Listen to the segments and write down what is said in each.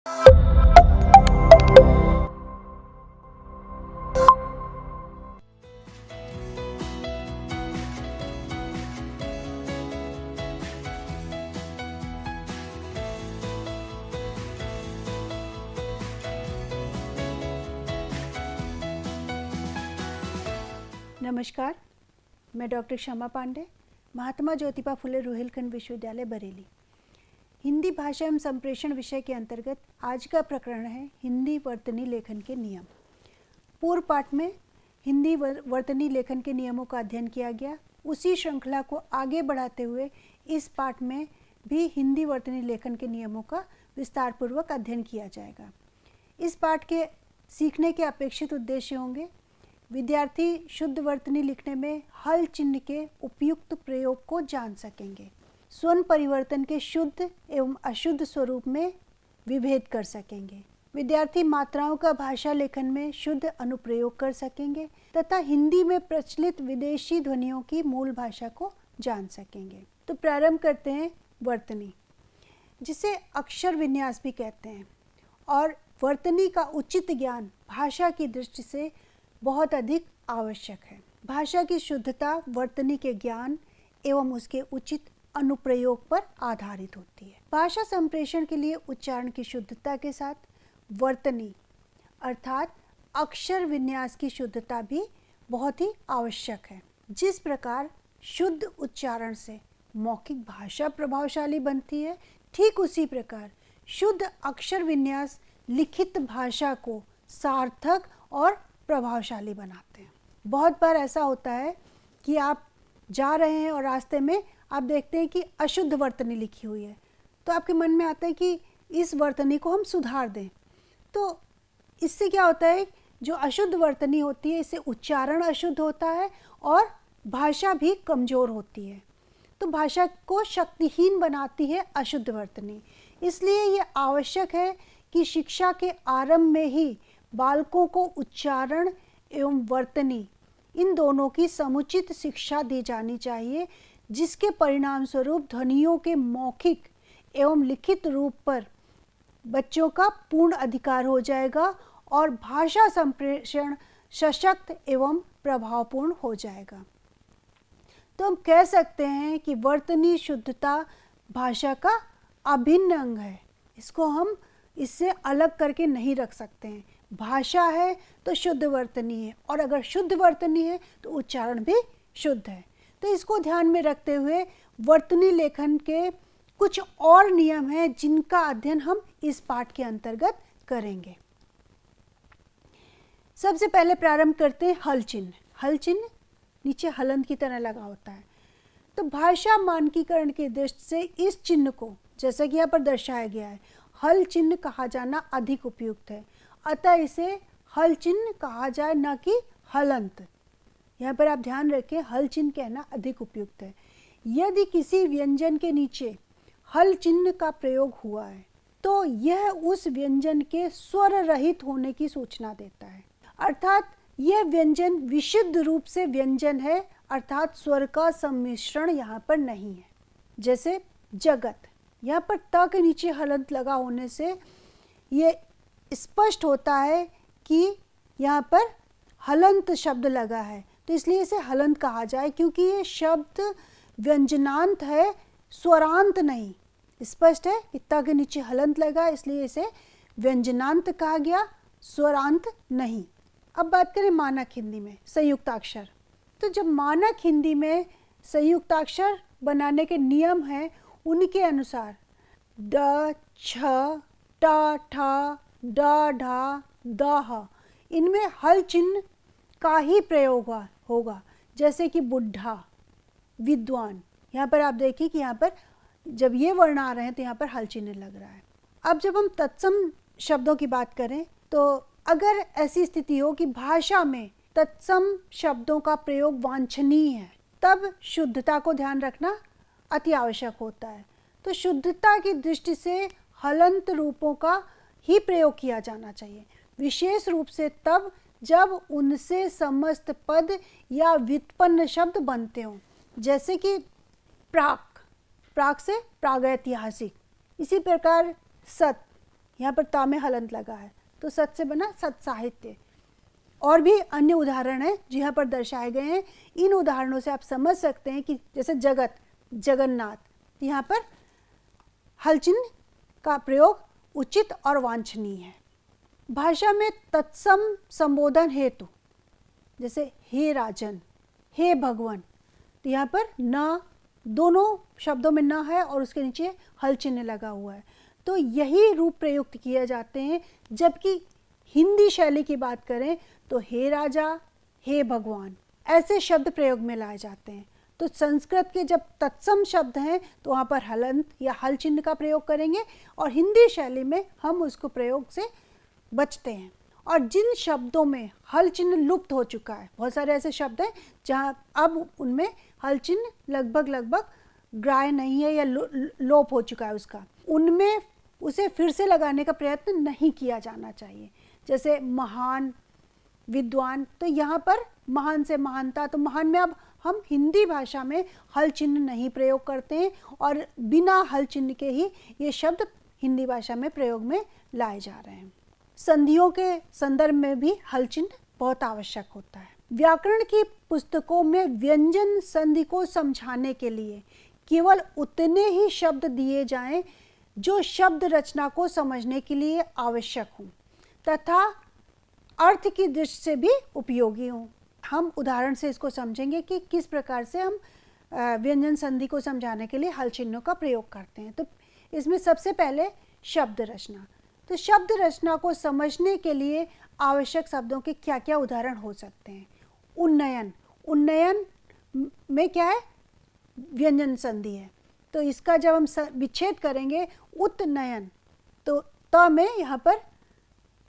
नमस्कार, मैं डॉक्टर क्षमा पांडे, महात्मा ज्योतिबा फुले रोहिलखंड विश्वविद्यालय बरेली। हिंदी भाषा एवं संप्रेषण विषय के अंतर्गत आज का प्रकरण है हिंदी वर्तनी लेखन के नियम। पूर्व पाठ में हिंदी वर्तनी लेखन के नियमों का अध्ययन किया गया। उसी श्रृंखला को आगे बढ़ाते हुए इस पाठ में भी हिंदी वर्तनी लेखन के नियमों का विस्तार पूर्वक अध्ययन किया जाएगा। इस पाठ के सीखने के अपेक्षित उद्देश्य होंगे: विद्यार्थी शुद्ध वर्तनी लिखने में हल चिन्ह के उपयुक्त प्रयोग को जान सकेंगे, स्वर परिवर्तन के शुद्ध एवं अशुद्ध स्वरूप में विभेद कर सकेंगे, विद्यार्थी मात्राओं का भाषा लेखन में शुद्ध अनुप्रयोग कर सकेंगे तथा हिंदी में प्रचलित विदेशी ध्वनियों की मूल भाषा को जान सकेंगे। तो प्रारंभ करते हैं वर्तनी, जिसे अक्षर विन्यास भी कहते हैं, और वर्तनी का उचित ज्ञान भाषा की दृष्टि से बहुत अधिक आवश्यक है। भाषा की शुद्धता वर्तनी के ज्ञान एवं उसके उचित अनुप्रयोग पर आधारित होती है। भाषा संप्रेषण के लिए उच्चारण की शुद्धता के साथ वर्तनी अर्थात अक्षर विन्यास की शुद्धता भी बहुत ही आवश्यक है। जिस प्रकार शुद्ध उच्चारण से मौखिक भाषा प्रभावशाली बनती है, ठीक उसी प्रकार शुद्ध अक्षर विन्यास लिखित भाषा को सार्थक और प्रभावशाली बनाते हैं। बहुत बार ऐसा होता है कि आप जा रहे हैं और रास्ते में आप देखते हैं कि अशुद्ध वर्तनी लिखी हुई है, तो आपके मन में आता है कि इस वर्तनी को हम सुधार दें। तो इससे क्या होता है, जो अशुद्ध वर्तनी होती है इससे उच्चारण अशुद्ध होता है और भाषा भी कमज़ोर होती है। तो भाषा को शक्तिहीन बनाती है अशुद्ध वर्तनी। इसलिए ये आवश्यक है कि शिक्षा के आरंभ में ही बालकों को उच्चारण एवं वर्तनी इन दोनों की समुचित शिक्षा दी जानी चाहिए, जिसके परिणाम स्वरूप ध्वनियों के मौखिक एवं लिखित रूप पर बच्चों का पूर्ण अधिकार हो जाएगा और भाषा संप्रेषण सशक्त एवं प्रभावपूर्ण हो जाएगा। तो हम कह सकते हैं कि वर्तनी शुद्धता भाषा का अभिन्न अंग है। इसको हम इससे अलग करके नहीं रख सकते हैं। भाषा है तो शुद्ध वर्तनी है, और अगर शुद्ध वर्तनी है तो उच्चारण भी शुद्ध है। तो इसको ध्यान में रखते हुए वर्तनी लेखन के कुछ और नियम हैं जिनका अध्ययन हम इस पाठ के अंतर्गत करेंगे। सबसे पहले प्रारंभ करते हैं हल चिन्ह। हल चिन्ह नीचे हलंत की तरह लगा होता है। तो भाषा मानकीकरण की दृष्टि से इस चिन्ह को, जैसा कि यहाँ पर दर्शाया गया है, हल चिन्ह कहा जाना अधिक उपयुक्त है। अतः इसे हल चिन्ह कहा जाए, न कि हलंत। यहाँ पर आप ध्यान रखें, हल चिन्ह कहना अधिक उपयुक्त है। यदि किसी व्यंजन के नीचे हल चिन्ह का प्रयोग हुआ है तो यह उस व्यंजन के स्वर रहित होने की सूचना देता है, अर्थात यह व्यंजन विशुद्ध रूप से व्यंजन है, अर्थात स्वर का सम्मिश्रण यहाँ पर नहीं है। जैसे जगत, यहाँ पर त के नीचे हलंत लगा होने से ये स्पष्ट होता है कि यहाँ पर हलंत शब्द लगा है, तो इसलिए इसे हलंत कहा जाए, क्योंकि ये शब्द व्यंजनांत है, स्वरांत नहीं। स्पष्ट है कि त के नीचे हलंत लगा, इसलिए इसे व्यंजनांत कहा गया, स्वरांत नहीं। अब बात करें मानक हिंदी में संयुक्ताक्षर। तो जब मानक हिंदी में संयुक्ताक्षर बनाने के नियम हैं, उनके अनुसार ड, छ, ट, ठ, ड, ढ, द, ह, इनमें हल चिन्ह का ही प्रयोग होगा। जैसे कि बुढ़ा, विद्वान, यहाँ पर आप देखिए कि यहाँ पर जब ये वर्ण आ रहे हैं तो यहाँ पर हल चिन्ह लग रहा है। अब जब हम तत्सम शब्दों की बात करें, तो अगर ऐसी स्थिति हो कि भाषा में तत्सम शब्दों का प्रयोग वांछनीय है, तब शुद्धता को ध्यान रखना अति आवश्यक होता है। तो शुद्धता की दृष्टि से हलंत रूपों का ही प्रयोग किया जाना चाहिए, विशेष रूप से तब जब उनसे समस्त पद या व्युत्पन्न शब्द बनते हों, जैसे कि प्राक, प्राक से प्रागैतिहासिक। इसी प्रकार सत, यहाँ पर ता में हलंत लगा है, तो सत से बना सत साहित्य। और भी अन्य उदाहरण हैं जो यहाँ पर दर्शाए गए हैं। इन उदाहरणों से आप समझ सकते हैं कि जैसे जगत, जगन्नाथ, यहाँ पर हल चिन्ह का प्रयोग उचित और वांछनीय है। भाषा में तत्सम संबोधन हेतु, जैसे हे राजन, हे भगवान, तो यहाँ पर न, दोनों शब्दों में न है और उसके नीचे हल चिन्ह लगा हुआ है, तो यही रूप प्रयुक्त किए जाते हैं। जबकि हिंदी शैली की बात करें तो हे राजा, हे भगवान, ऐसे शब्द प्रयोग में लाए जाते हैं। तो संस्कृत के जब तत्सम शब्द हैं तो वहाँ पर हलंत या हल चिन्ह का प्रयोग करेंगे, और हिंदी शैली में हम उसको प्रयोग से बचते हैं। और जिन शब्दों में हल चिन्ह लुप्त हो चुका है, बहुत सारे ऐसे शब्द हैं जहाँ अब उनमें हल चिन्ह लगभग ग्राह्य नहीं है या लोप हो चुका है उसका, उनमें उसे फिर से लगाने का प्रयत्न नहीं किया जाना चाहिए। जैसे महान, विद्वान, तो यहाँ पर महान से महानता, तो महान में अब हम हिंदी भाषा में हल चिन्ह नहीं प्रयोग करते हैं और बिना हल चिन्ह के ही ये शब्द हिंदी भाषा में प्रयोग में लाए जा रहे हैं। संधियों के संदर्भ में भी हल चिन्ह बहुत आवश्यक होता है। व्याकरण की पुस्तकों में व्यंजन संधि को समझाने के लिए केवल उतने ही शब्द दिए जाएं जो शब्द रचना को समझने के लिए आवश्यक हों तथा अर्थ की दृष्टि से भी उपयोगी हों। हम उदाहरण से इसको समझेंगे कि किस प्रकार से हम व्यंजन संधि को समझाने के लिए हल चिन्हों का प्रयोग करते हैं। तो इसमें सबसे पहले शब्द रचना। तो शब्द रचना को समझने के लिए आवश्यक शब्दों के क्या क्या उदाहरण हो सकते हैं। उन्नयन, उन्नयन में क्या है, व्यंजन संधि है, तो इसका जब हम विच्छेद करेंगे उत्नयन, तो त में यहाँ पर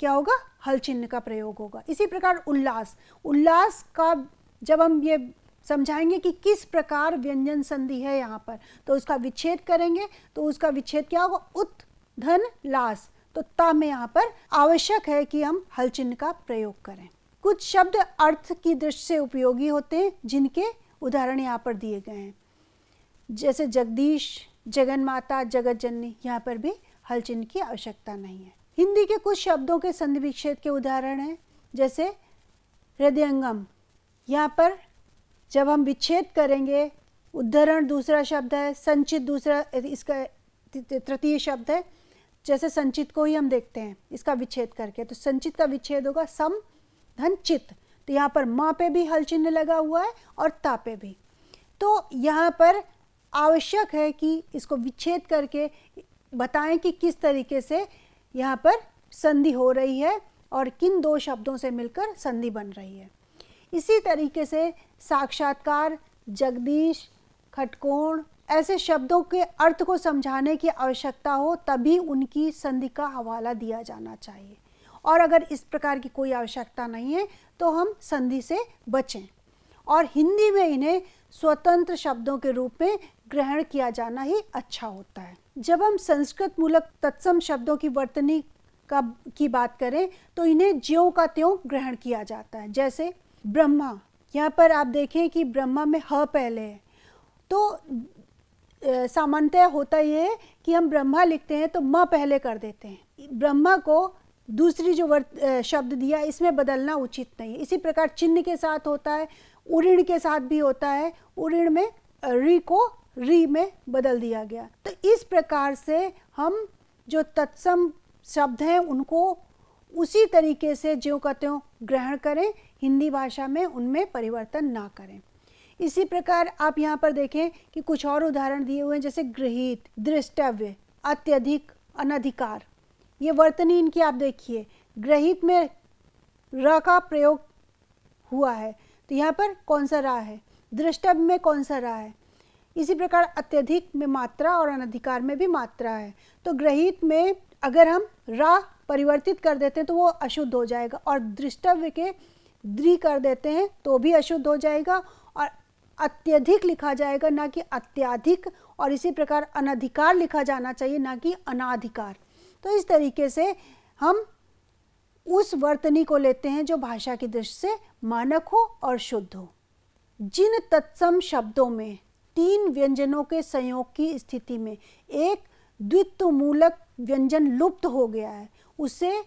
क्या होगा, हल चिन्ह का प्रयोग होगा। इसी प्रकार उल्लास, उल्लास का जब हम ये समझाएंगे कि किस प्रकार व्यंजन संधि है यहाँ पर, तो उसका विच्छेद करेंगे, तो उसका विच्छेद क्या होगा, उत धन लास, तो ता में यहाँ पर आवश्यक है कि हम हल चिन्ह का प्रयोग करें। कुछ शब्द अर्थ की दृष्टि से उपयोगी होते हैं जिनके उदाहरण यहाँ पर दिए गए हैं, जैसे जगदीश, जगन माता, जगत जननी, यहाँ पर भी हल चिन्ह की आवश्यकता नहीं है। हिंदी के कुछ शब्दों के संधि विच्छेद के उदाहरण हैं, जैसे हृदयंगम, यहाँ पर जब हम विच्छेद करेंगे, उद्धरण दूसरा शब्द है, संचित दूसरा, इसका तृतीय शब्द है। जैसे संचित को ही हम देखते हैं इसका विच्छेद करके, तो संचित का विच्छेद होगा सम धन चित, तो यहाँ पर माँ पे भी हल चिन्ह लगा हुआ है और ता पे भी। तो यहाँ पर आवश्यक है कि इसको विच्छेद करके बताएं कि किस तरीके से यहाँ पर संधि हो रही है और किन दो शब्दों से मिलकर संधि बन रही है। इसी तरीके से साक्षात्कार, जगदीश, खटकोण, ऐसे शब्दों के अर्थ को समझाने की आवश्यकता हो तभी उनकी संधि का हवाला दिया जाना चाहिए, और अगर इस प्रकार की कोई आवश्यकता नहीं है तो हम संधि से बचें, और हिंदी में इन्हें स्वतंत्र शब्दों के रूप में ग्रहण किया जाना ही अच्छा होता है। जब हम संस्कृत मूलक तत्सम शब्दों की वर्तनी की बात करें तो इन्हें ज्यों का त्यों ग्रहण किया जाता है। जैसे ब्रह्मा, यहाँ पर आप देखें कि ब्रह्मा में ह पहले है, तो सामान्यतः होता ये है कि हम ब्रह्मा लिखते हैं तो म पहले कर देते हैं। ब्रह्मा को दूसरी जो शब्द दिया इसमें बदलना उचित नहीं है। इसी प्रकार चिन्ह के साथ होता है, उऋण के साथ भी होता है, उऋण में री को री में बदल दिया गया। तो इस प्रकार से हम जो तत्सम शब्द हैं उनको उसी तरीके से ज्यों का त्यों ग्रहण करें, हिंदी भाषा में उनमें परिवर्तन ना करें। इसी प्रकार आप यहाँ पर देखें कि कुछ और उदाहरण दिए हुए हैं, जैसे गृहीत, दृष्टव्य, अत्यधिक, अनधिकार। ये वर्तनी इनकी आप देखिए, गृहीत में र का प्रयोग हुआ है तो यहाँ पर कौन सा रा है, दृष्टव्य में कौन सा रा है। इसी प्रकार अत्यधिक में मात्रा और अनधिकार में भी मात्रा है। तो गृहीत में अगर हम रा परिवर्तित कर देते हैं तो वो अशुद्ध हो जाएगा, और दृष्टव्य के द्रि कर देते हैं तो भी अशुद्ध हो जाएगा, और अत्यधिक लिखा जाएगा ना कि अत्याधिक, और इसी प्रकार अनधिकार लिखा जाना चाहिए ना कि अनाधिकार। तो इस तरीके से हम उस वर्तनी को लेते हैं जो भाषा की दृष्टि से मानक हो और शुद्ध हो। जिन तत्सम शब्दों में तीन व्यंजनों के संयोग की स्थिति में एक द्वित्व मूलक व्यंजन लुप्त हो गया है, उसे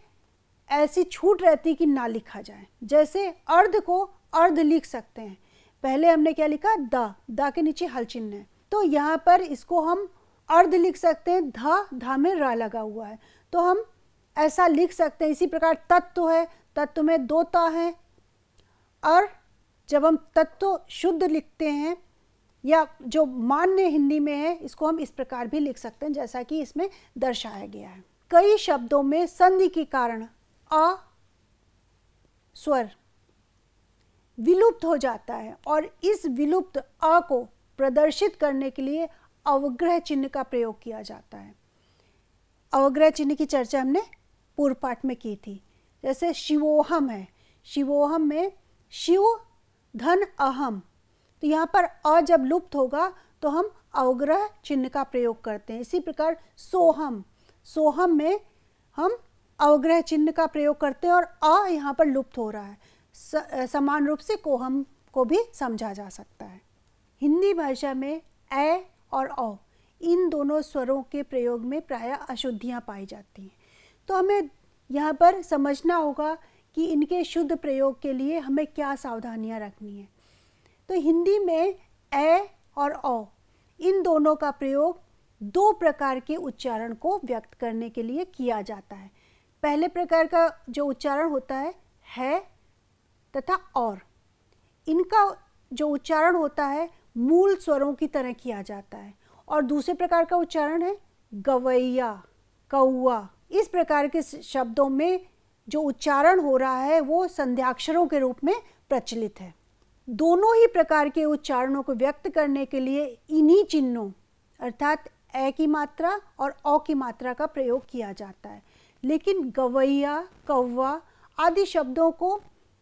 ऐसी छूट रहती कि ना लिखा जाए। जैसे अर्ध को अर्ध लिख सकते हैं, पहले हमने क्या लिखा, द के नीचे हल चिन्ह है, तो यहाँ पर इसको हम अर्ध लिख सकते हैं, धा में र लगा हुआ है, तो हम ऐसा लिख सकते हैं। इसी प्रकार तत्व है, तत्व में 2 त हैं, और जब हम तत्व शुद्ध लिखते हैं या जो मान्य हिंदी में है, इसको हम इस प्रकार भी लिख सकते हैं जैसा कि इसमें दर्शाया गया है। कई शब्दों में संधि के कारण अ स्वर विलुप्त हो जाता है, और इस विलुप्त अ को प्रदर्शित करने के लिए अवग्रह चिन्ह का प्रयोग किया जाता है। अवग्रह चिन्ह की चर्चा हमने पूर्व पाठ में की थी। जैसे शिवोहम है, शिवोहम में शिव धन अहम, तो यहाँ पर अ जब लुप्त होगा तो हम अवग्रह चिन्ह का प्रयोग करते हैं। इसी प्रकार सोहम, सोहम में हम अवग्रह चिन्ह का प्रयोग करते हैं और अ यहाँ पर लुप्त हो रहा है। समान रूप से कोहम को भी समझा जा सकता है। हिंदी भाषा में ए और औ इन दोनों स्वरों के प्रयोग में प्रायः अशुद्धियाँ पाई जाती हैं, तो हमें यहाँ पर समझना होगा कि इनके शुद्ध प्रयोग के लिए हमें क्या सावधानियाँ रखनी है। तो हिंदी में ए और औ इन दोनों का प्रयोग 2 प्रकार के उच्चारण को व्यक्त करने के लिए किया जाता है। पहले प्रकार का जो उच्चारण होता है तथा और, इनका जो उच्चारण होता है मूल स्वरों की तरह किया जाता है, और दूसरे प्रकार का उच्चारण है गवैया, कौआ। इस प्रकार के शब्दों में जो उच्चारण हो रहा है वो संध्याक्षरों के रूप में प्रचलित है। दोनों ही प्रकार के उच्चारणों को व्यक्त करने के लिए इन्हीं चिन्हों अर्थात ए की मात्रा और औ की मात्रा का प्रयोग किया जाता है, लेकिन गवैया, कौवा आदि शब्दों को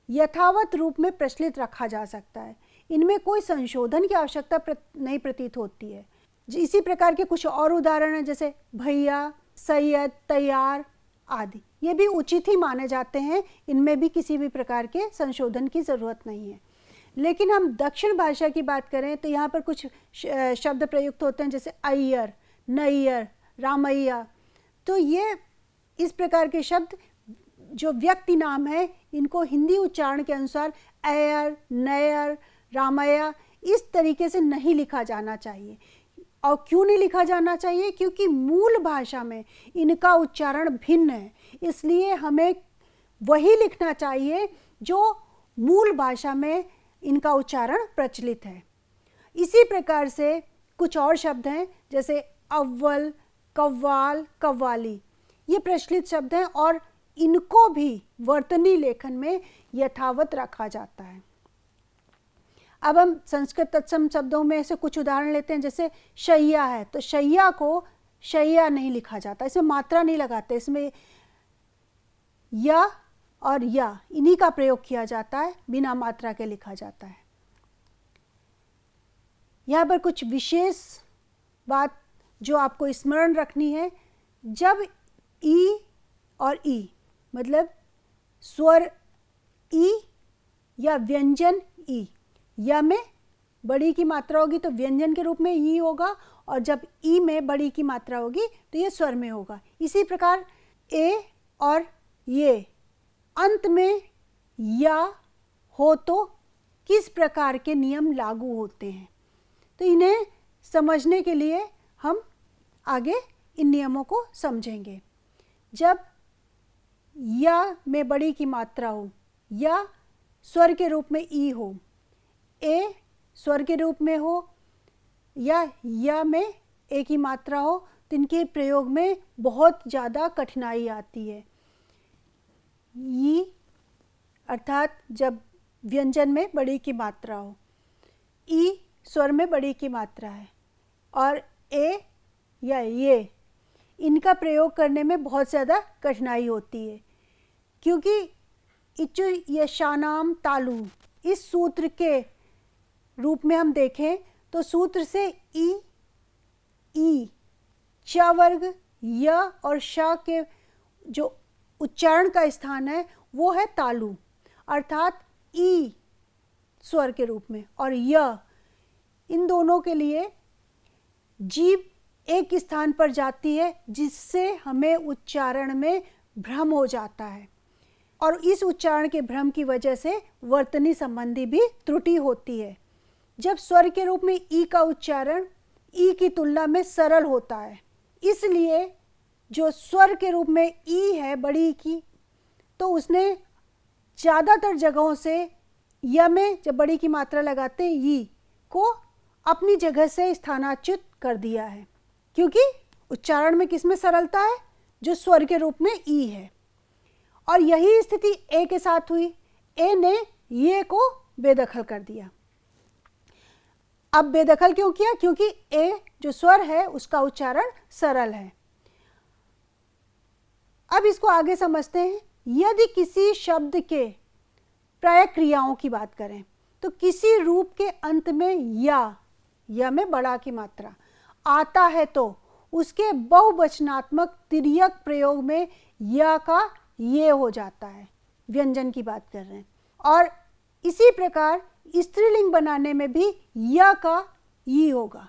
यथावत रूप में प्रचलित रखा जा सकता है। इनमें कोई संशोधन की आवश्यकता नहीं प्रतीत होती है। इसी प्रकार के कुछ और उदाहरण हैं, जैसे भैया, सैयद, तैयार आदि, ये भी उचित ही माने जाते हैं, इनमें भी किसी भी प्रकार के संशोधन की ज़रूरत नहीं है। लेकिन हम दक्षिण भाषा की बात करें तो यहाँ पर कुछ शब्द प्रयुक्त होते हैं, जैसे अय्यर, नैयर, रामैया। तो ये इस प्रकार के शब्द जो व्यक्ति नाम है, इनको हिंदी उच्चारण के अनुसार अय्यर, नैयर, रामैया इस तरीके से नहीं लिखा जाना चाहिए। और क्यों नहीं लिखा जाना चाहिए? क्योंकि मूल भाषा में इनका उच्चारण भिन्न है, इसलिए हमें वही लिखना चाहिए जो मूल भाषा में इनका उच्चारण प्रचलित है। इसी प्रकार से कुछ और शब्द हैं, जैसे अव्वल, कव्वाल, कव्वाली, ये प्रचलित शब्द हैं और इनको भी वर्तनी लेखन में यथावत रखा जाता है। अब हम संस्कृत तत्सम शब्दों में से कुछ उदाहरण लेते हैं, जैसे शैया है, तो शैया को शैया नहीं लिखा जाता, इसमें मात्रा नहीं लगाते, इसमें या और या इन्हीं का प्रयोग किया जाता है, बिना मात्रा के लिखा जाता है। यहाँ पर कुछ विशेष बात जो आपको स्मरण रखनी है, जब ई और ई मतलब स्वर ई या व्यंजन ई, या में बड़ी की मात्रा होगी तो व्यंजन के रूप में ई होगा, और जब ई में बड़ी की मात्रा होगी तो ये स्वर में होगा। इसी प्रकार ए और ये अंत में या हो तो किस प्रकार के नियम लागू होते हैं, तो इन्हें समझने के लिए हम आगे इन नियमों को समझेंगे। जब या में बड़ी की मात्रा हो, या स्वर के रूप में ई हो, ए स्वर के रूप में हो, या में ए की मात्रा हो, तो इनके प्रयोग में बहुत ज़्यादा कठिनाई आती है। ई अर्थात जब व्यंजन में बड़ी की मात्रा हो, ई स्वर में बड़ी की मात्रा है, और ए या ये इनका प्रयोग करने में बहुत ज़्यादा कठिनाई होती है, क्योंकि इचु यशानाम तालु इस सूत्र के रूप में हम देखें तो सूत्र से ई च वर्ग य और श के जो उच्चारण का स्थान है वो है तालु, अर्थात ई स्वर के रूप में, और य इन दोनों के लिए जीभ एक स्थान पर जाती है जिससे हमें उच्चारण में भ्रम हो जाता है, और इस उच्चारण के भ्रम की वजह से वर्तनी संबंधी भी त्रुटि होती है। जब स्वर के रूप में ई का उच्चारण ई की तुलना में सरल होता है, इसलिए जो स्वर के रूप में ई है बड़ी की, तो उसने ज़्यादातर जगहों से य में जब बड़ी की मात्रा लगाते हैं ई को अपनी जगह से स्थानाच्युत कर दिया है, क्योंकि उच्चारण में किस में सरलता है, जो स्वर के रूप में ई है। और यही स्थिति ए के साथ हुई, ए ने ये को बेदखल कर दिया। अब बेदखल क्यों किया, क्योंकि ए जो स्वर है उसका उच्चारण सरल है। अब इसको आगे समझते हैं। यदि किसी शब्द के प्राय क्रियाओं की बात करें तो किसी रूप के अंत में या में बड़ा की मात्रा आता है तो उसके बहुवचनात्मक तिर्यक प्रयोग में या का ये हो जाता है। व्यंजन की बात कर रहे हैं। और इसी प्रकार स्त्रीलिंग बनाने में भी या का ई होगा,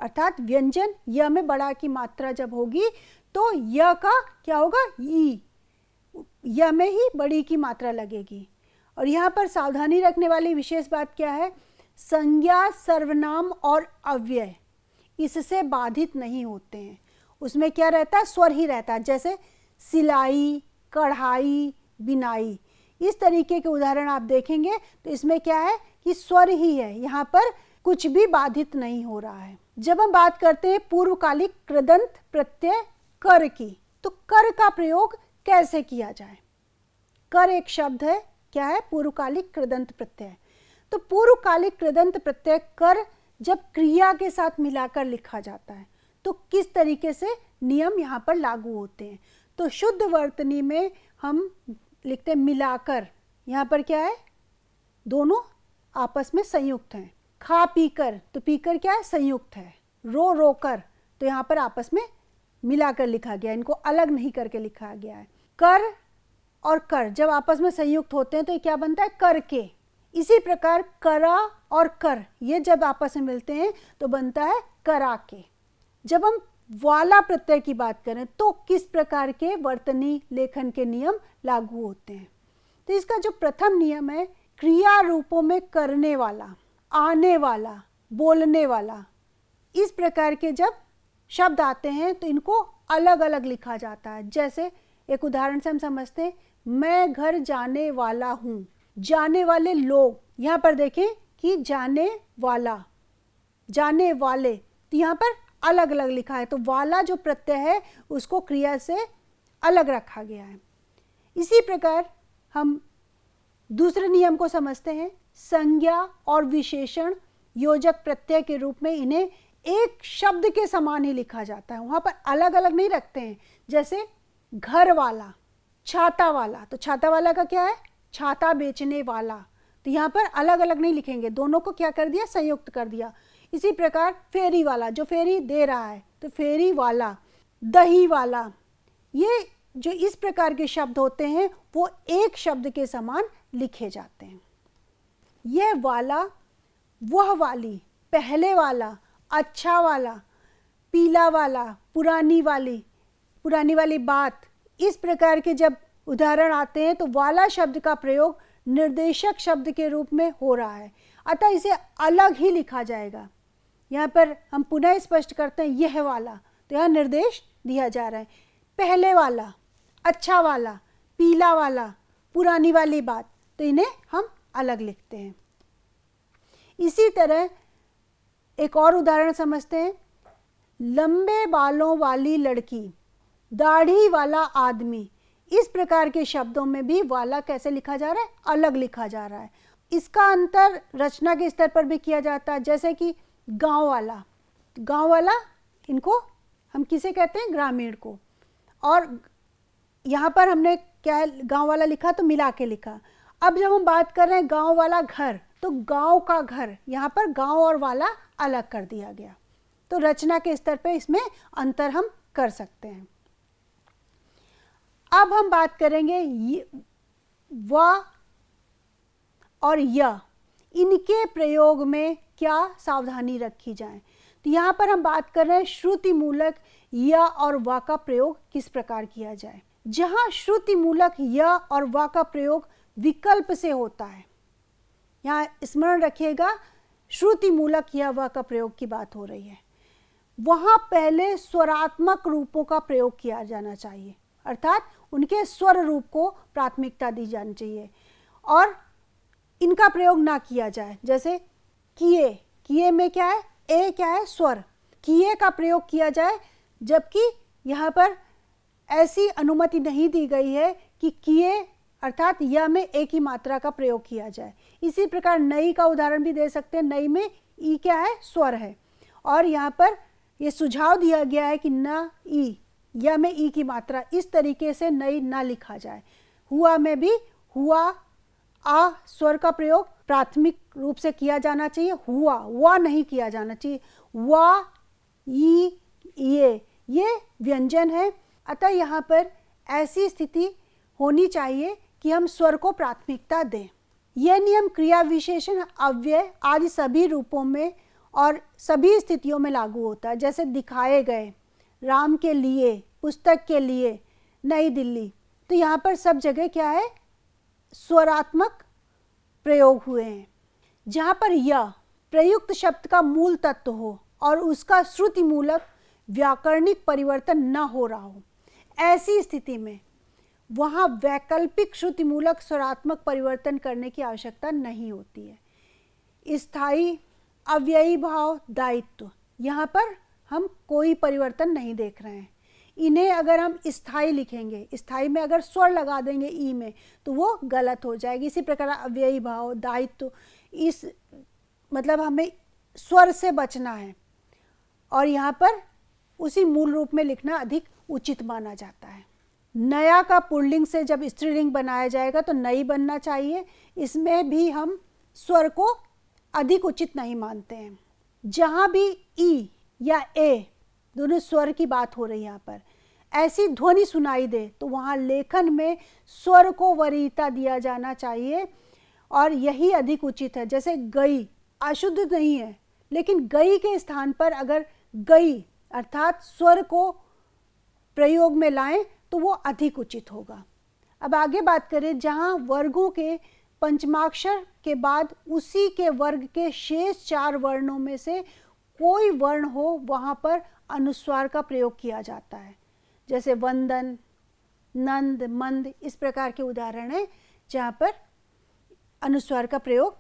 अर्थात व्यंजन या में बड़ा की मात्रा जब होगी तो या का क्या होगा, ई, या में ही बड़ी की मात्रा लगेगी। और यहाँ पर सावधानी रखने वाली विशेष बात क्या है, संज्ञा, सर्वनाम और अव्यय इससे बाधित नहीं होते हैं। उसमें क्या रहता है, स्वर ही रहता है। जैसे सिलाई, कढ़ाई, बिनाई, इस तरीके के उदाहरण आप देखेंगे तो इसमें क्या है कि स्वर ही है, यहाँ पर कुछ भी बाधित नहीं हो रहा है। जब हम बात करते हैं पूर्वकालिक कृदंत प्रत्यय कर की, तो कर का प्रयोग कैसे किया जाए। कर एक शब्द है, क्या है, पूर्वकालिक कृदंत प्रत्यय। तो पूर्वकालिक कृदंत प्रत्यय कर जब क्रिया के साथ मिलाकर लिखा जाता है तो किस तरीके से नियम यहाँ पर लागू होते हैं। तो शुद्ध वर्तनी में हम लिखते हैं मिलाकर, यहाँ पर क्या है, दोनों आपस में संयुक्त हैं। खा पीकर, तो पीकर क्या है, संयुक्त है। रो रोकर, तो यहाँ पर आपस में मिलाकर लिखा गया, इनको अलग नहीं करके लिखा गया है। कर और कर जब आपस में संयुक्त होते हैं तो ये क्या बनता है, करके। इसी प्रकार करा और कर ये जब आपस में मिलते हैं तो बनता है करा के। जब हम वाला प्रत्यय की बात करें तो किस प्रकार के वर्तनी लेखन के नियम लागू होते हैं। तो इसका जो प्रथम नियम है, क्रिया रूपों में करने वाला, आने वाला, बोलने वाला, इस प्रकार के जब शब्द आते हैं तो इनको अलग अलग लिखा जाता है। जैसे एक उदाहरण से हम समझते हैं, मैं घर जाने वाला हूँ। जाने वाले लोग, यहाँ पर देखें कि जाने वाला, जाने वाले, तो यहाँ पर अलग अलग लिखा है। तो वाला जो प्रत्यय है उसको क्रिया से अलग रखा गया है। इसी प्रकार हम दूसरे नियम को समझते हैं, संज्ञा और विशेषण योजक प्रत्यय के रूप में इन्हें एक शब्द के समान ही लिखा जाता है, वहाँ पर अलग अलग नहीं रखते हैं। जैसे घर वाला, छाता वाला, तो छाता वाला का क्या है, छाता बेचने वाला, तो यहाँ पर अलग अलग नहीं लिखेंगे, दोनों को क्या कर दिया, संयुक्त कर दिया। इसी प्रकार फेरी वाला, जो फेरी दे रहा है तो फेरी वाला, दही वाला, ये जो इस प्रकार के शब्द होते हैं वो एक शब्द के समान लिखे जाते हैं। यह वाला, वह वाली, पहले वाला, अच्छा वाला, पीला वाला, पुरानी वाली बात, इस प्रकार के जब उदाहरण आते हैं तो वाला शब्द का प्रयोग निर्देशक शब्द के रूप में हो रहा है, अतः इसे अलग ही लिखा जाएगा। यहाँ पर हम पुनः स्पष्ट करते हैं यह वाला, तो यहाँ निर्देश दिया जा रहा है। पहले वाला, अच्छा वाला, पीला वाला, पुरानी वाली बात, तो इन्हें हम अलग लिखते हैं। इसी तरह एक और उदाहरण समझते हैं, लंबे बालों वाली लड़की, दाढ़ी वाला आदमी, इस प्रकार के शब्दों में भी वाला कैसे लिखा जा रहा है, अलग लिखा जा रहा है। इसका अंतर रचना के स्तर पर भी किया जाता है। जैसे कि गांव वाला, इनको हम किसे कहते हैं, ग्रामीण को। और यहाँ पर हमने क्या गांव वाला लिखा तो मिला के लिखा। अब जब हम बात कर रहे हैं गांव वाला घर, तो गांव का घर, यहाँ पर गांव और वाला अलग कर दिया गया। तो रचना के स्तर पर इसमें अंतर हम कर सकते हैं। अब हम बात करेंगे व और य, इनके प्रयोग में क्या सावधानी रखी जाए। तो यहाँ पर हम बात कर रहे हैं श्रुति मूलक य और व का प्रयोग किस प्रकार किया जाए। जहाँ श्रुति मूलक य और व का प्रयोग विकल्प से होता है, यहाँ स्मरण रखिएगा श्रुति मूलक य व का प्रयोग की बात हो रही है, वहाँ पहले स्वरात्मक रूपों का प्रयोग किया जाना चाहिए, अर्थात उनके स्वर रूप को प्राथमिकता दी जानी चाहिए और इनका प्रयोग ना किया जाए। जैसे किए, किए में क्या है, ए क्या है, स्वर, किए का प्रयोग किया जाए, जबकि यहाँ पर ऐसी अनुमति नहीं दी गई है कि किए अर्थात या में ए की मात्रा का प्रयोग किया जाए। इसी प्रकार नई का उदाहरण भी दे सकते हैं, नई में ई क्या है, स्वर है, और यहाँ पर ये सुझाव दिया गया है कि न ई या में ई की मात्रा, इस तरीके से नई ना लिखा जाए। हुआ में भी हुआ आ स्वर का प्रयोग प्राथमिक रूप से किया जाना चाहिए, हुआ वा नहीं किया जाना चाहिए। वा ई ये व्यंजन है, अतः यहाँ पर ऐसी स्थिति होनी चाहिए कि हम स्वर को प्राथमिकता दें। यह नियम क्रिया विशेषण अव्यय आदि सभी रूपों में और सभी स्थितियों में लागू होता है। जैसे दिखाए गए, राम के लिए, पुस्तक के लिए, नई दिल्ली, तो यहाँ पर सब जगह क्या है, स्वरात्मक प्रयोग हुए हैं। जहाँ पर यह प्रयुक्त शब्द का मूल तत्व हो और उसका श्रुति मूलक व्याकरणिक परिवर्तन न हो रहा हो, ऐसी स्थिति में वहाँ वैकल्पिक श्रुति मूलक स्वरात्मक परिवर्तन करने की आवश्यकता नहीं होती है। स्थायी, अव्ययी भाव, दायित्व, यहाँ पर हम कोई परिवर्तन नहीं देख रहे हैं। इन्हें अगर हम स्थायी लिखेंगे, स्थायी में अगर स्वर लगा देंगे ई में, तो वो गलत हो जाएगी। इसी प्रकार अव्ययी भाव, दायित्व, इस मतलब हमें स्वर से बचना है और यहाँ पर उसी मूल रूप में लिखना अधिक उचित माना जाता है। नया का पुल्लिंग से जब स्त्रीलिंग बनाया जाएगा तो नई बनना चाहिए, इसमें भी हम स्वर को अधिक उचित नहीं मानते हैं। जहाँ भी ई या ए दोनों स्वर की बात हो रही है, यहाँ पर ऐसी ध्वनि सुनाई दे तो वहाँ लेखन में स्वर को वरीयता दिया जाना चाहिए और यही अधिक उचित है। जैसे गई अशुद्ध नहीं है, लेकिन गई के स्थान पर अगर गई अर्थात स्वर को प्रयोग में लाएं तो वो अधिक उचित होगा। अब आगे बात करें, जहाँ वर्गों के पंचमाक्षर के बाद उसी के वर्ग के शेष 4 वर्णों में से कोई वर्ण हो, वहाँ पर अनुस्वार का प्रयोग किया जाता है। जैसे वंदन, नंद, मंद, इस प्रकार के उदाहरण हैं जहाँ पर अनुस्वार का प्रयोग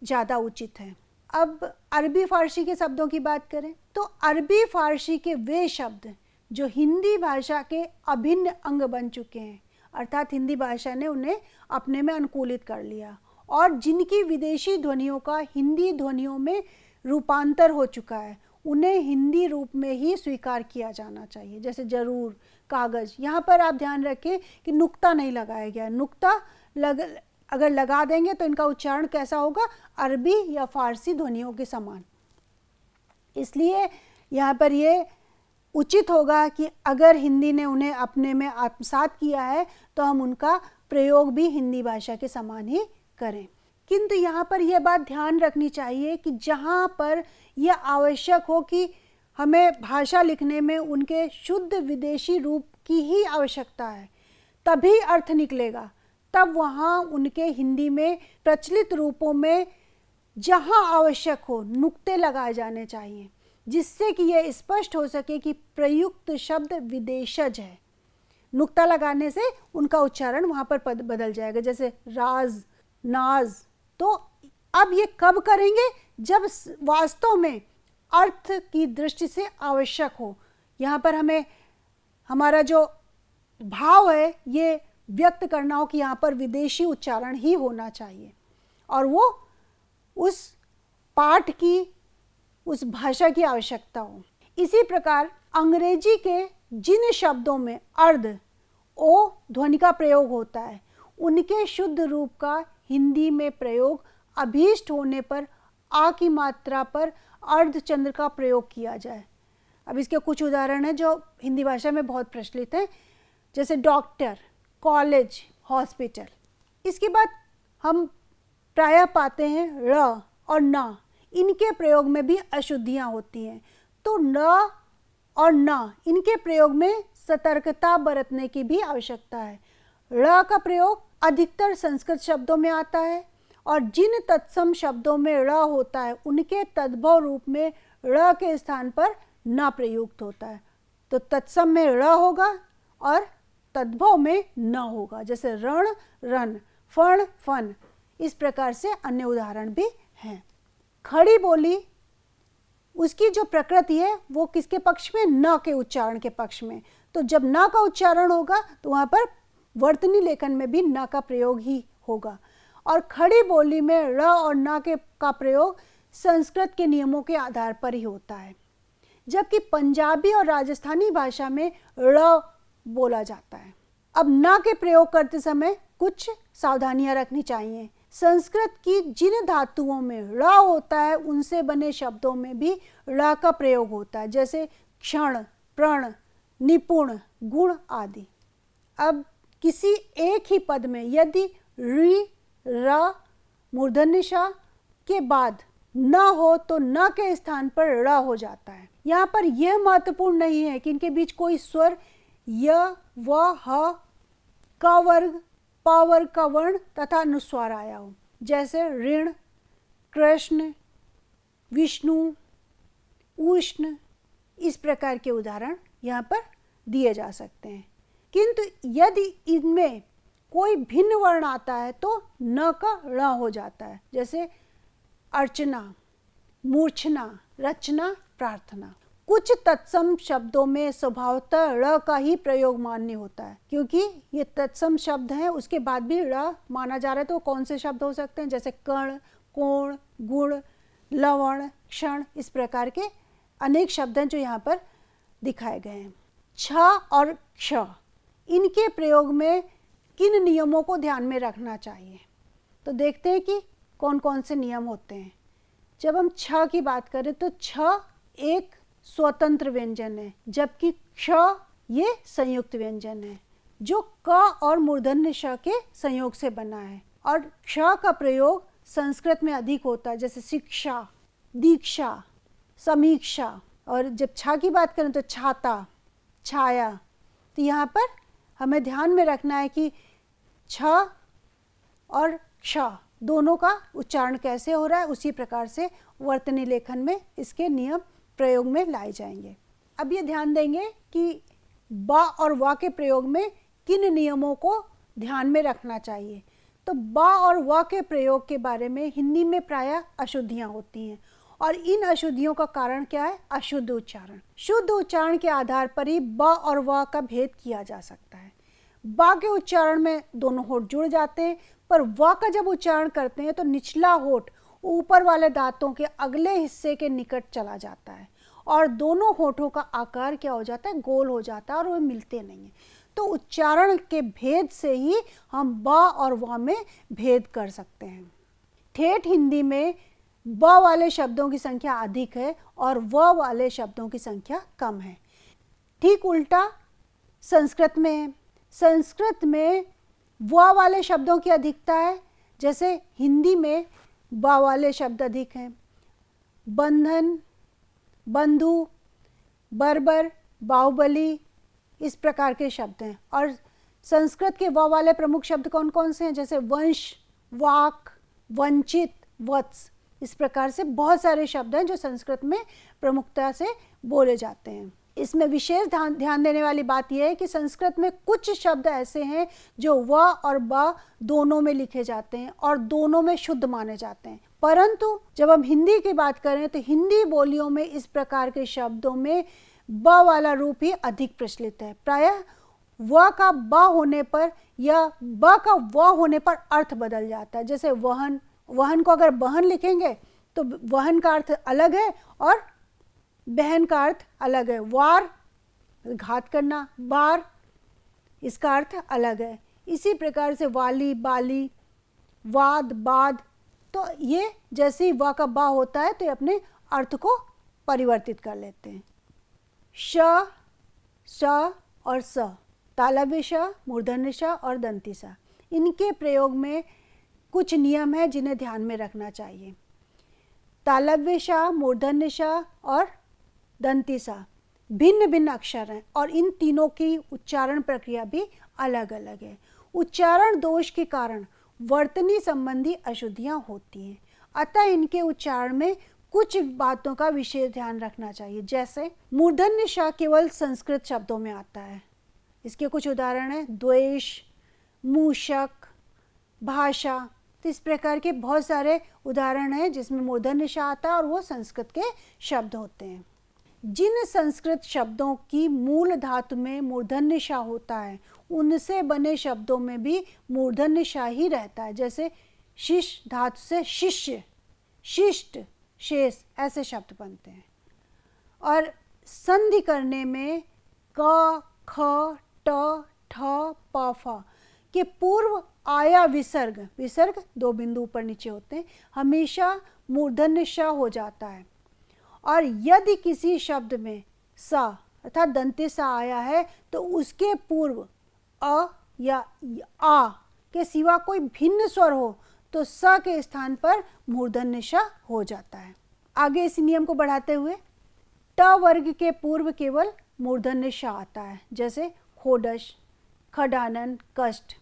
ज़्यादा उचित है। अब अरबी फारसी के शब्दों की बात करें तो अरबी फारसी के वे शब्द जो हिंदी भाषा के अभिन्न अंग बन चुके हैं, अर्थात हिंदी भाषा ने उन्हें अपने में अनुकूलित कर लिया और जिनकी विदेशी ध्वनियों का हिंदी ध्वनियों में रूपांतर हो चुका है, उन्हें हिंदी रूप में ही स्वीकार किया जाना चाहिए। जैसे जरूर, कागज़, यहाँ पर आप ध्यान रखें कि नुक्ता नहीं लगाया गया। नुक्ता अगर लगा देंगे तो इनका उच्चारण कैसा होगा, अरबी या फारसी ध्वनियों के समान। इसलिए यहाँ पर ये उचित होगा कि अगर हिंदी ने उन्हें अपने में आत्मसात किया है तो हम उनका प्रयोग भी हिंदी भाषा के समान ही करें। किंतु यहाँ पर यह बात ध्यान रखनी चाहिए कि जहाँ पर यह आवश्यक हो कि हमें भाषा लिखने में उनके शुद्ध विदेशी रूप की ही आवश्यकता है, तभी अर्थ निकलेगा, तब वहाँ उनके हिंदी में प्रचलित रूपों में जहाँ आवश्यक हो नुक्ते लगाए जाने चाहिए, जिससे कि यह स्पष्ट हो सके कि प्रयुक्त शब्द विदेशज है। नुक्ता लगाने से उनका उच्चारण वहाँ पर बदल जाएगा। जैसे राज, नाज, तो अब ये कब करेंगे, जब वास्तव में अर्थ की दृष्टि से आवश्यक हो। यहाँ पर हमें हमारा जो भाव है ये व्यक्त करना हो कि यहाँ पर विदेशी उच्चारण ही होना चाहिए और वो उस पाठ की, उस भाषा की आवश्यकता हो। इसी प्रकार अंग्रेजी के जिन शब्दों में अर्ध ओ ध्वनि का प्रयोग होता है, उनके शुद्ध रूप का हिंदी में प्रयोग अभीष्ट होने पर आ की मात्रा पर अर्धचंद्र का प्रयोग किया जाए। अब इसके कुछ उदाहरण हैं जो हिंदी भाषा में बहुत प्रचलित हैं, जैसे डॉक्टर, कॉलेज, हॉस्पिटल। इसके बाद हम प्रायः पाते हैं र और न, इनके प्रयोग में भी अशुद्धियाँ होती हैं। तो न और न इनके प्रयोग में सतर्कता बरतने की भी आवश्यकता है। ळ का प्रयोग अधिकतर संस्कृत शब्दों में आता है और जिन तत्सम शब्दों में ळ होता है उनके तद्भव रूप में ळ के स्थान पर न प्रयुक्त होता है। तो तत्सम में ळ होगा और तद्भव में न होगा, जैसे रण रन, फण फन। इस प्रकार से अन्य उदाहरण भी हैं। खड़ी बोली उसकी जो प्रकृति है वो किसके पक्ष में, न के उच्चारण के पक्ष में। तो जब न का उच्चारण होगा तो वहाँ पर वर्तनी लेखन में भी न का प्रयोग ही होगा। और खड़ी बोली में ळ और न के का प्रयोग संस्कृत के नियमों के आधार पर ही होता है, जबकि पंजाबी और राजस्थानी भाषा में ळ बोला जाता है। अब न के प्रयोग करते समय कुछ सावधानियां रखनी चाहिए। संस्कृत की जिन धातुओं में ळ होता है उनसे बने शब्दों में भी ळ का प्रयोग होता है, जैसे क्षण, प्रण, निपुण, गुण आदि। अब किसी एक ही पद में यदि रि, र, मूर्धन्य ष के बाद न हो तो न के स्थान पर ळ हो जाता है। यहाँ पर यह महत्वपूर्ण नहीं है कि इनके बीच कोई स्वर य, व, ह, क वर्ग, प वर्ग का वर्ण तथा अनुस्वार आया हो, जैसे ऋण, कृष्ण, विष्णु, उष्ण। इस प्रकार के उदाहरण यहाँ पर दिए जा सकते हैं। किंतु यदि इनमें कोई भिन्न वर्ण आता है तो न का ण हो जाता है, जैसे अर्चना, मूर्छना, रचना, प्रार्थना। कुछ तत्सम शब्दों में स्वभावतः ळ का ही प्रयोग मान्य होता है, क्योंकि ये तत्सम शब्द हैं उसके बाद भी ळ माना जा रहा है। तो कौन से शब्द हो सकते हैं, जैसे कर्ण, कोण, गुण, लवण, क्षण। इस प्रकार के अनेक शब्द हैं जो यहाँ पर दिखाए गए हैं। छ और क्ष इनके प्रयोग में किन नियमों को ध्यान में रखना चाहिए, तो देखते हैं कि कौन कौन से नियम होते हैं। जब हम छ की बात करें तो छ एक स्वतंत्र व्यंजन है, जबकि क्ष ये संयुक्त व्यंजन है जो क और मूर्धन्य श के संयोग से बना है। और क्ष का प्रयोग संस्कृत में अधिक होता है, जैसे शिक्षा, दीक्षा, समीक्षा। और जब छ की बात करें तो छाता, छाया। तो यहाँ पर हमें ध्यान में रखना है कि छ और क्ष दोनों का उच्चारण कैसे हो रहा है, उसी प्रकार से वर्तनी लेखन में इसके नियम प्रयोग में लाए जाएंगे। अब ये ध्यान देंगे कि बा और वा के प्रयोग में किन नियमों को ध्यान में रखना चाहिए। तो बा और वा के प्रयोग के बारे में हिंदी में प्रायः अशुद्धियाँ होती हैं और इन अशुद्धियों का कारण क्या है, अशुद्ध उच्चारण। शुद्ध उच्चारण के आधार पर ही बा और वा का भेद किया जा सकता है। बा के उच्चारण में दोनों होठ जुड़ जाते हैं, पर वा का जब उच्चारण करते हैं तो निचला होठ ऊपर वाले दांतों के अगले हिस्से के निकट चला जाता है और दोनों होठों का आकार क्या हो जाता है, गोल हो जाता है और वे मिलते नहीं हैं। तो उच्चारण के भेद से ही हम बा और वा में भेद कर सकते हैं। ठेठ हिंदी में ब वाले शब्दों की संख्या अधिक है और व वाले शब्दों की संख्या कम है। ठीक उल्टा संस्कृत में है। संस्कृत में व वाले शब्दों की अधिकता है, जैसे हिंदी में ब वाले शब्द अधिक हैं। बंधन, बंधु, बर्बर, बाहुबली, इस प्रकार के शब्द हैं। और संस्कृत के व वाले प्रमुख शब्द कौन कौन से हैं, जैसे वंश, वाक, वंचित, वत्स। इस प्रकार से बहुत सारे शब्द हैं जो संस्कृत में प्रमुखता से बोले जाते हैं। इसमें विशेष ध्यान देने वाली बात यह है कि संस्कृत में कुछ शब्द ऐसे हैं जो व और ब दोनों में लिखे जाते हैं और दोनों में शुद्ध माने जाते हैं। परंतु जब हम हिंदी की बात करें तो हिंदी बोलियों में इस प्रकार के शब्दों में ब वाला रूप ही अधिक प्रचलित है। प्रायः व का ब होने पर या ब का व होने पर अर्थ बदल जाता है। जैसे वहन, वहन को अगर बहन लिखेंगे तो वहन का अर्थ अलग है और बहन का अर्थ अलग है। वार, घात करना, बार, इसका अर्थ अलग है। इसी प्रकार से वाली, बाली, वाद, बाद। तो ये जैसे ही व का बा होता है तो ये अपने अर्थ को परिवर्तित कर लेते हैं। श, स और स, तालव्य श, मूर्धन्य श और दंती स, इनके प्रयोग में कुछ नियम है जिन्हें ध्यान में रखना चाहिए। तालव्य श, मूर्धन्य श और दंती सा भिन्न भिन्न अक्षर हैं और इन तीनों की उच्चारण प्रक्रिया भी अलग अलग है। उच्चारण दोष के कारण वर्तनी संबंधी अशुद्धियां होती हैं, अतः इनके उच्चारण में कुछ बातों का विशेष ध्यान रखना चाहिए। जैसे मूर्धन्य श केवल संस्कृत शब्दों में आता है। इसके कुछ उदाहरण हैं द्वेष, मूषक, भाषा। तो इस प्रकार के बहुत सारे उदाहरण हैं जिसमें मूर्धन्य श आता है और वो संस्कृत के शब्द होते हैं। जिन संस्कृत शब्दों की मूल धातु में मूर्धन्य श होता है उनसे बने शब्दों में भी मूर्धन्य श ही रहता है। जैसे शिश धातु से शिष्य, शिष्ट, शेष ऐसे शब्द बनते हैं। और संधि करने में क, ख, ट, ठ, प, फ के पूर्व आया विसर्ग, विसर्ग दो बिंदु ऊपर नीचे होते हैं, हमेशा मूर्धन्य श हो जाता है। और यदि किसी शब्द में स अर्थात दंते सा आया है तो उसके पूर्व अ या आ के सिवा कोई भिन्न स्वर हो तो स के स्थान पर मूर्धन्य श हो जाता है। आगे इस नियम को बढ़ाते हुए ट वर्ग के पूर्व केवल मूर्धन्य श आता है। जैसे खोडश, खडानन, कष्ट।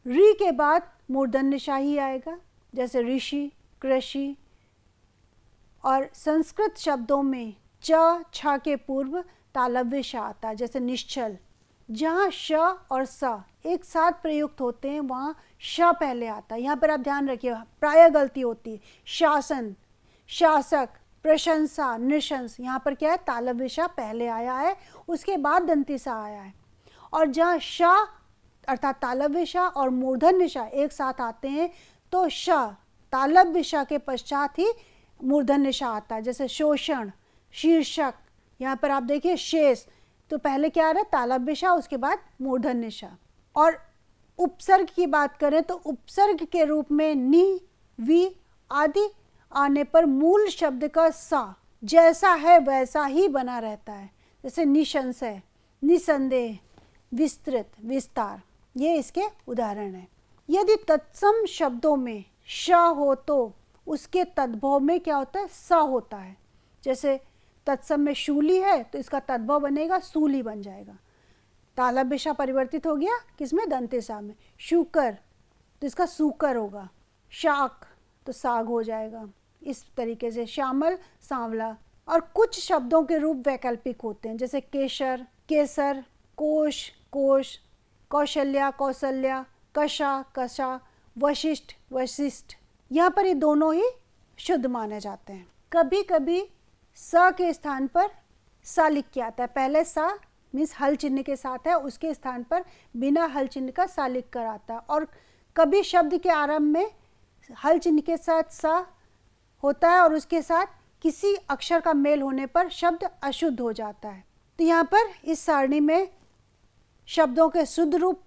री के बाद मूर्धन्य श ही आएगा, जैसे ऋषि, कृषि। और संस्कृत शब्दों में च, छ के पूर्व तालव्य श आता है, जैसे निश्चल। जहाँ श और स एक साथ प्रयुक्त होते हैं वहाँ श पहले आता है। यहाँ पर आप ध्यान रखिए, प्रायः गलती होती है। शासन, शासक, प्रशंसा, नृशंस, यहाँ पर क्या है तालव्य श पहले आया है, उसके बाद दंती सा आया है। और जहाँ श अर्थात तालव्य श और मूर्धन्य श एक साथ आते हैं तो श तालव्य श के पश्चात ही मूर्धन्य श आता है। जैसे शोषण, शीर्षक। यहाँ पर आप देखिए शेष, तो पहले क्या आ रहा है तालव्य श, उसके बाद मूर्धन्य श। और उपसर्ग की बात करें तो उपसर्ग के रूप में नि, वि आदि आने पर मूल शब्द का सा जैसा है वैसा ही बना रहता है। जैसे निसंशय, निसंदेह, विस्तृत, विस्तार, ये इसके उदाहरण हैं। यदि तत्सम शब्दों में श हो तो उसके तद्भव में क्या होता है स होता है। जैसे तत्सम में शूली है तो इसका तद्भव बनेगा सूली बन जाएगा। तालव्य श परिवर्तित हो गया किसमें दंते सा में। शूकर तो इसका सूकर होगा। शाक तो साग हो जाएगा। इस तरीके से श्यामल, सांवला। और कुछ शब्दों के रूप वैकल्पिक होते हैं, जैसे केशर, केसर, कोश, कोश, कौशल्या, कौशल्या, कशा, कशा, वशिष्ठ, वशिष्ठ। यहाँ पर ये दोनों ही शुद्ध माने जाते हैं। कभी कभी स के स्थान पर सा लिख के आता है। पहले सा मीन्स हल चिन्ह के साथ है, उसके स्थान पर बिना हल चिन्ह का सा लिख कर आता है। और कभी शब्द के आरंभ में हल चिन्ह के साथ सा होता है और उसके साथ किसी अक्षर का मेल होने पर शब्द अशुद्ध हो जाता है। तो यहाँ पर इस सारणी में शब्दों के शुद्ध रूप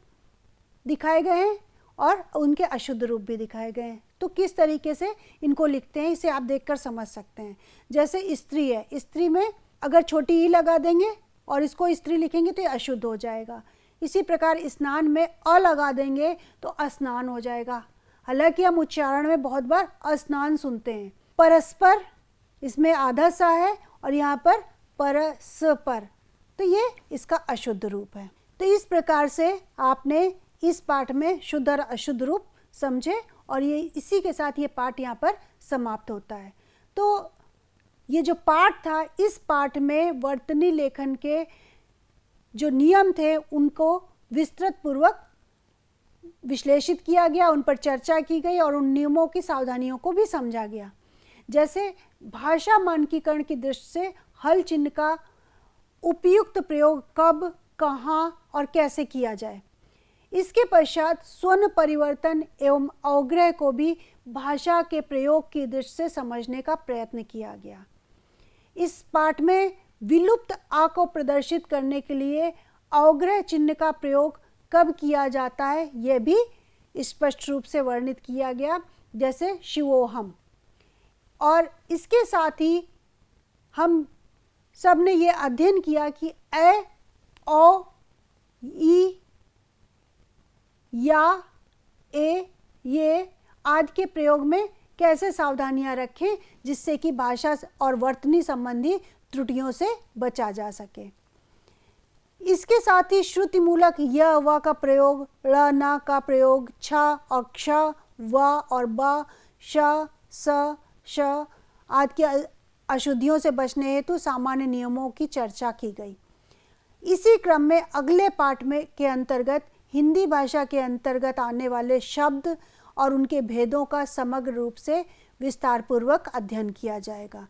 दिखाए गए हैं और उनके अशुद्ध रूप भी दिखाए गए हैं। तो किस तरीके से इनको लिखते हैं इसे आप देखकर समझ सकते हैं। जैसे स्त्री है, स्त्री में अगर छोटी ई लगा देंगे और इसको स्त्री लिखेंगे तो ये अशुद्ध हो जाएगा। इसी प्रकार स्नान में अ लगा देंगे तो अस्नान हो जाएगा। हालांकि हम उच्चारण में बहुत बार अस्नान सुनते हैं। परस्पर इसमें आधा सा है और यहाँ पर परस्पर, तो ये इसका अशुद्ध रूप है। तो इस प्रकार से आपने इस पाठ में शुद्ध और अशुद्ध रूप समझे और ये इसी के साथ ये पाठ यहाँ पर समाप्त होता है। तो ये जो पाठ था, इस पाठ में वर्तनी लेखन के जो नियम थे उनको विस्तृत पूर्वक विश्लेषित किया गया, उन पर चर्चा की गई और उन नियमों की सावधानियों को भी समझा गया। जैसे भाषा मानकीकरण की दृष्टि से हल चिन्ह का उपयुक्त प्रयोग कब, कहाँ और कैसे किया जाए। इसके पश्चात स्वर्ण परिवर्तन एवं अवग्रह को भी भाषा के प्रयोग की दृष्टि से समझने का प्रयत्न किया गया। इस पाठ में विलुप्त आ को प्रदर्शित करने के लिए अवग्रह चिन्ह का प्रयोग कब किया जाता है यह भी स्पष्ट रूप से वर्णित किया गया, जैसे शिवोहम। और इसके साथ ही हम सब ने ये अध्ययन किया कि ए, ओ, ई, या, ए, ये आदि के प्रयोग में कैसे सावधानियां रखें जिससे कि भाषा और वर्तनी संबंधी त्रुटियों से बचा जा सके। इसके साथ ही श्रुति मूलक य व का प्रयोग, ळ न का प्रयोग, छ और क्ष, व और ब, श स श आदि की अशुद्धियों से बचने हेतु सामान्य नियमों की चर्चा की गई। इसी क्रम में अगले पाठ में के अंतर्गत हिंदी भाषा के अंतर्गत आने वाले शब्द और उनके भेदों का समग्र रूप से विस्तार पूर्वक अध्ययन किया जाएगा,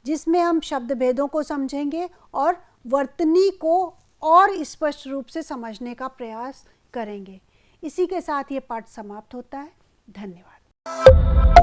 जिसमें हम शब्द भेदों को समझेंगे और वर्तनी को और स्पष्ट रूप से समझने का प्रयास करेंगे। इसी के साथ ये पाठ समाप्त होता है। धन्यवाद।